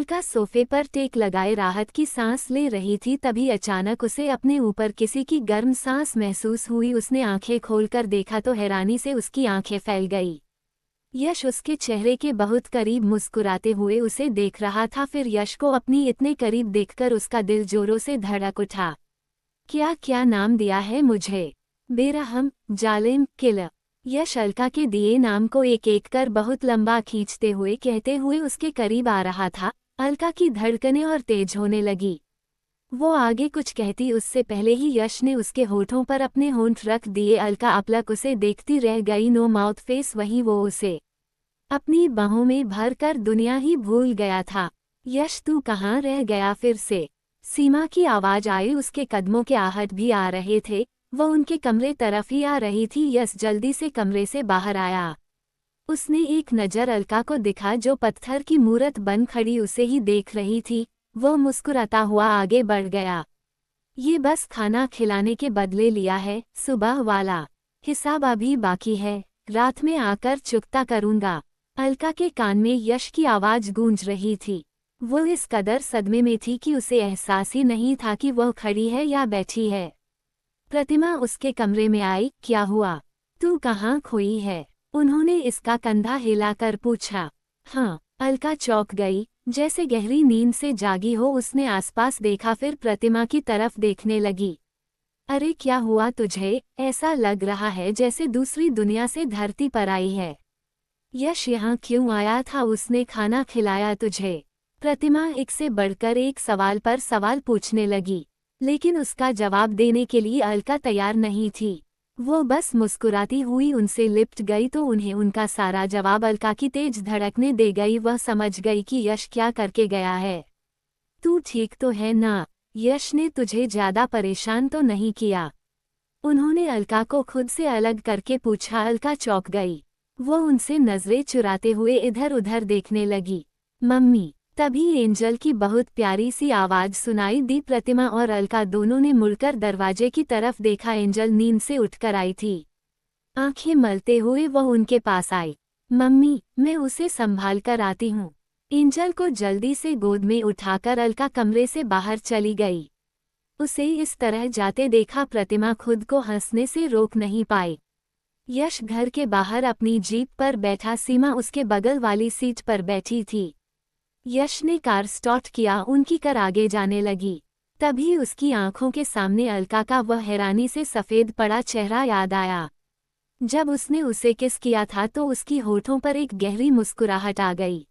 अलका सोफे पर टेक लगाए राहत की सांस ले रही थी, तभी अचानक उसे अपने ऊपर किसी की गर्म सांस महसूस हुई। उसने आंखें खोलकर देखा तो हैरानी से उसकी आंखें फैल गई। यश उसके चेहरे के बहुत करीब मुस्कुराते हुए उसे देख रहा था। फिर यश को अपनी इतने करीब देखकर उसका दिल जोरों से धड़क उठा। क्या क्या नाम दिया है मुझे? बेरहम, जालिम, किलर। यश अलका के दिए नाम को एक एक कर बहुत लंबा खींचते हुए कहते हुए उसके करीब आ रहा था। अलका की धड़कनें और तेज होने लगी। वो आगे कुछ कहती उससे पहले ही यश ने उसके होठों पर अपने होंठ रख दिए। अलका अपलक उसे देखती रह गई। No mouth face. वहीं वो उसे अपनी बाहों में भर कर दुनिया ही भूल गया था। यश, तू कहाँ रह गया? फिर से सीमा की आवाज आई। उसके कदमों के आहट भी आ रहे थे। वह उनके कमरे तरफ ही आ रही थी। यश जल्दी से कमरे से बाहर आया। उसने एक नज़र अलका को दिखा जो पत्थर की मूरत बन खड़ी उसे ही देख रही थी। वो मुस्कुराता हुआ आगे बढ़ गया। ये बस खाना खिलाने के बदले लिया है, सुबह वाला हिसाब अभी बाकी है, रात में आकर चुकता करूंगा। अलका के कान में यश की आवाज गूंज रही थी। वो इस कदर सदमे में थी कि उसे एहसास ही नहीं था कि वह खड़ी है या बैठी है। प्रतिमा उसके कमरे में आई। क्या हुआ? तू कहाँ खोई है? उन्होंने इसका कंधा हिलाकर पूछा। हाँ, अलका चौंक गई, जैसे गहरी नींद से जागी हो। उसने आसपास देखा, फिर प्रतिमा की तरफ देखने लगी। अरे क्या हुआ तुझे? ऐसा लग रहा है जैसे दूसरी दुनिया से धरती पर आई है। यश यहाँ क्यों आया था? उसने खाना खिलाया तुझे? प्रतिमा एक से बढ़कर एक सवाल पर सवाल पूछने लगी, लेकिन उसका जवाब देने के लिए अलका तैयार नहीं थी। वो बस मुस्कुराती हुई उनसे लिपट गई तो उन्हें उनका सारा जवाब अलका की तेज धड़कने दे गई। वह समझ गई कि यश क्या करके गया है। तू ठीक तो है ना? यश ने तुझे ज्यादा परेशान तो नहीं किया? उन्होंने अलका को खुद से अलग करके पूछा। अलका चौंक गई। वो उनसे नजरें चुराते हुए इधर उधर देखने लगी। मम्मी। तभी एंजल की बहुत प्यारी सी आवाज सुनाई दी। प्रतिमा और अलका दोनों ने मुड़कर दरवाजे की तरफ देखा। एंजल नींद से उठकर आई थी। आंखें मलते हुए वह उनके पास आई। मम्मी, मैं उसे संभाल कर आती हूँ। एंजल को जल्दी से गोद में उठाकर अलका कमरे से बाहर चली गई। उसे इस तरह जाते देखा प्रतिमा खुद को हंसने से रोक नहीं पाई। यश घर के बाहर अपनी जीप पर बैठा, सीमा उसके बगल वाली सीट पर बैठी थी। यश ने कार स्टार्ट किया, उनकी कार आगे जाने लगी। तभी उसकी आंखों के सामने अलका का वह हैरानी से सफ़ेद पड़ा चेहरा याद आया। जब उसने उसे किस किया था तो उसकी होठों पर एक गहरी मुस्कुराहट आ गई।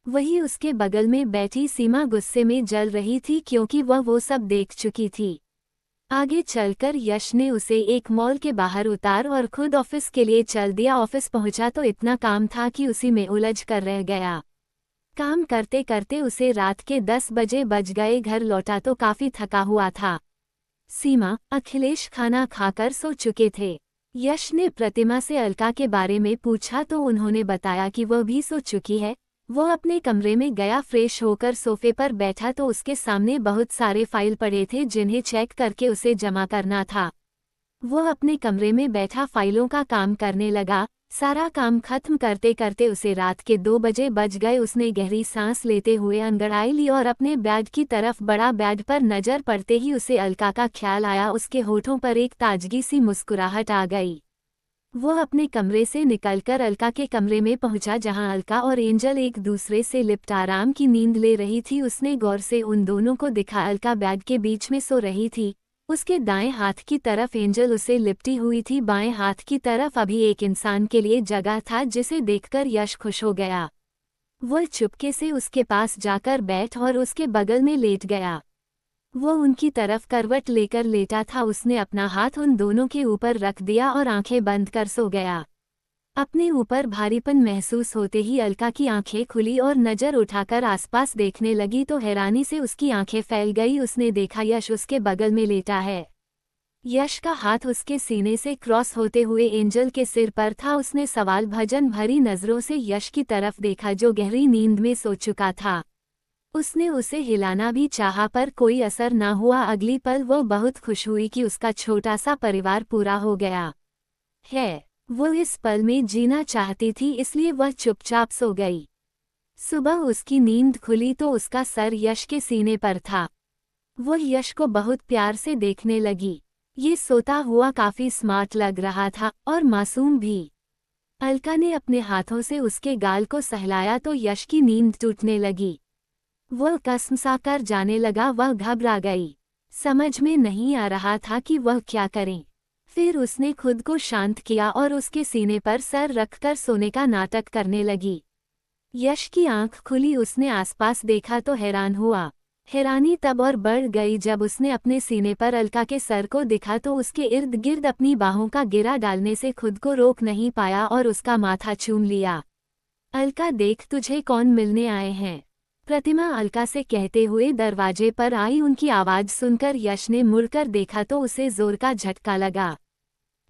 वही उसके बगल में बैठी सीमा गुस्से में जल रही थी क्योंकि वह वो सब देख चुकी थी। आगे चलकर यश ने उसे एक मॉल के बाहर उतार और खुद ऑफिस के लिए चल दिया। ऑफिस पहुंचा तो इतना काम था कि उसी में उलझ कर रह गया। काम करते करते उसे रात के 10 बजे बज गए। घर लौटा तो काफी थका हुआ था। सीमा, अखिलेश खाना खाकर सो चुके थे। यश ने प्रतिमा से अलका के बारे में पूछा तो उन्होंने बताया कि वह भी सो चुकी है। वो अपने कमरे में गया, फ्रेश होकर सोफे पर बैठा तो उसके सामने बहुत सारे फाइल पड़े थे जिन्हें चेक करके उसे जमा करना था। वो अपने कमरे में बैठा फाइलों का काम करने लगा। सारा काम खत्म करते करते उसे रात के 2 बजे बज गए। उसने गहरी सांस लेते हुए अंगड़ाई ली और अपने बेड की तरफ बढ़ा। बेड पर नजर पड़ते ही उसे अलका का ख्याल आया। उसके होठों पर एक ताजगी सी मुस्कुराहट आ गई। वो अपने कमरे से निकलकर अलका के कमरे में पहुंचा जहां अलका और एंजल एक दूसरे से लिपट आराम की नींद ले रही थी। उसने गौर से उन दोनों को देखा। अलका बेड के बीच में सो रही थी। उसके दाएं हाथ की तरफ एंजल उसे लिपटी हुई थी। बाएं हाथ की तरफ अभी एक इंसान के लिए जगह था जिसे देखकर यश खुश हो गया। वह चुपके से उसके पास जाकर बैठ और उसके बगल में लेट गया। वो उनकी तरफ करवट लेकर लेटा था। उसने अपना हाथ उन दोनों के ऊपर रख दिया और आंखें बंद कर सो गया। अपने ऊपर भारीपन महसूस होते ही अलका की आंखें खुली और नजर उठाकर आसपास देखने लगी तो हैरानी से उसकी आंखें फैल गई। उसने देखा यश उसके बगल में लेटा है। यश का हाथ उसके सीने से क्रॉस होते हुए एंजल के सिर पर था। उसने सवाल भजन भरी नजरों से यश की तरफ देखा जो गहरी नींद में सो चुका था। उसने उसे हिलाना भी चाहा पर कोई असर न हुआ। अगली पल वो बहुत खुश हुई कि उसका छोटा सा परिवार पूरा हो गया है। वो इस पल में जीना चाहती थी, इसलिए वह चुपचाप सो गई। सुबह उसकी नींद खुली तो उसका सर यश के सीने पर था। वो यश को बहुत प्यार से देखने लगी। ये सोता हुआ काफी स्मार्ट लग रहा था और मासूम भी। अलका ने अपने हाथों से उसके गाल को सहलाया तो यश की नींद टूटने लगी। वह कसमसाकर जाने लगा। वह घबरा गई। समझ में नहीं आ रहा था कि वह क्या करे। फिर उसने खुद को शांत किया और उसके सीने पर सर रखकर सोने का नाटक करने लगी। यश की आंख खुली। उसने आसपास देखा तो हैरान हुआ। हैरानी तब और बढ़ गई जब उसने अपने सीने पर अलका के सर को देखा तो उसके इर्द गिर्द अपनी बाहों का गिरा डालने से खुद को रोक नहीं पाया और उसका माथा चूम लिया। अलका देख, तुझे कौन मिलने आए हैं? प्रतिमा अलका से कहते हुए दरवाजे पर आई। उनकी आवाज सुनकर यश ने मुड़कर देखा तो उसे जोर का झटका लगा।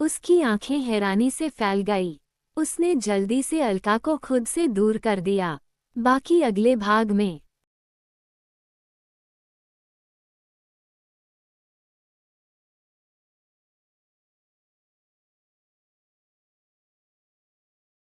उसकी आंखें हैरानी से फैल गई। उसने जल्दी से अलका को खुद से दूर कर दिया। बाकी अगले भाग में।